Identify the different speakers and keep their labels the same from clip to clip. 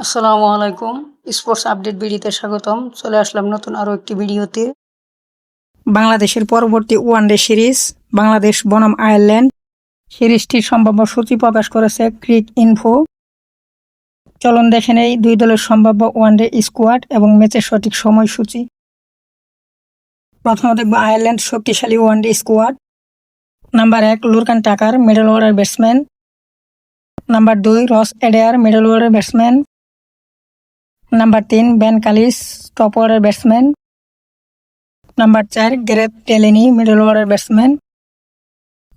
Speaker 1: আসসালামু আলাইকুম। Sports update ভিডিওতে স্বাগতম। চলে আসলাম নতুন আরও একটি ভিডিওতে। বাংলাদেশের পরবর্তী ওয়ানডে সিরিজ বাংলাদেশ বনাম আয়ারল্যান্ড সিরিজটির সম্ভাব্য সূচি প্রকাশ করেছে ক্রিক ইনফো। চলুন দেখে নেই দুই দলের সম্ভাব্য ওয়ানডে স্কোয়াড এবং ম্যাচের সঠিক সময়সূচি। প্রথমে দেখব আয়ারল্যান্ড শক্তিশালী ওয়ানডে স্কোয়াড। নাম্বার 1 লুরকান টাকার middle order batsman. Number 2 Ross Adair middle order batsman. Number 3 Ben Calitz top order batsman. Number 4 Gareth Delany middle order batsman.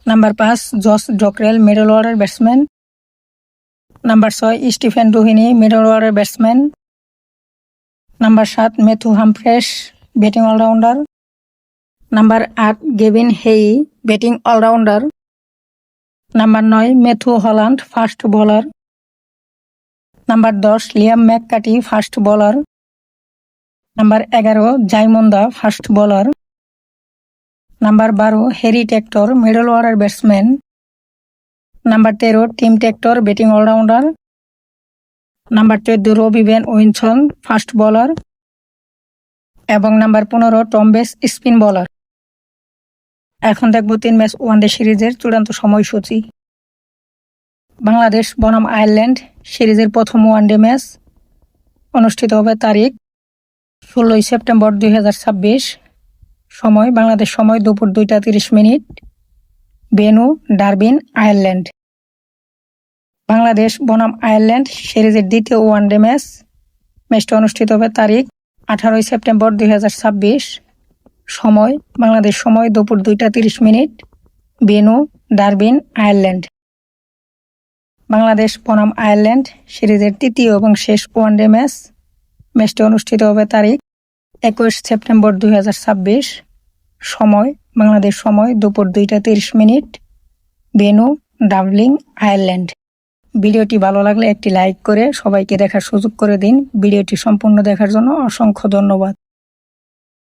Speaker 1: Number 5 Josh জকরেল middle order batsman. Number 6 Stephen রোহিনী middle order batsman. Number 7 Matthew Humphreys batting allrounder. Number 8 Gavin Hoey batting allrounder. Number 9 Matthew হল্যান্ড fast bowler. Number 10 Liam McCarthy fast bowler. Number 11 জাইমন্দা fast bowler. Number 12 Harry Tector middle order batsman. Number 13 Tim Tector batting allrounder. Number 14 রবি ভ্যান উইনসন fast bowler এবং number 15 Tom Bess spin bowler. এখন দেখব 3 match one day সিরিজের চূড়ান্ত সময়সূচি। বাংলাদেশ বনাম আয়ারল্যান্ড সিরিজের প্রথম ওয়ানডে ম্যাচ অনুষ্ঠিত হবে তারিখ 16 সেপ্টেম্বর 2026। সময় বাংলাদেশ সময় দুপুর 2:30। Venue Darwin Ireland. বাংলাদেশ বনাম আয়ারল্যান্ড সিরিজের দ্বিতীয় ওয়ানডে ম্যাচটি অনুষ্ঠিত হবে তারিখ 18 সেপ্টেম্বর 2026। সময় বাংলাদেশ সময় দুপুর 2:30। Venue Darwin Ireland. বাংলাদেশ বনাম আয়ারল্যান্ড সিরিজের তৃতীয় এবং শেষ ওয়ানডে ম্যাচটি অনুষ্ঠিত হবে তারিখ 21 সেপ্টেম্বর 2026। সময় বাংলাদেশ সময় দুপুর 2:30। Venue doubling Ireland. ভিডিওটি ভালো লাগলে একটি লাইক করে সবাইকে দেখার সুযোগ করে দিন। ভিডিওটি সম্পূর্ণ দেখার জন্য অসংখ্য ধন্যবাদ।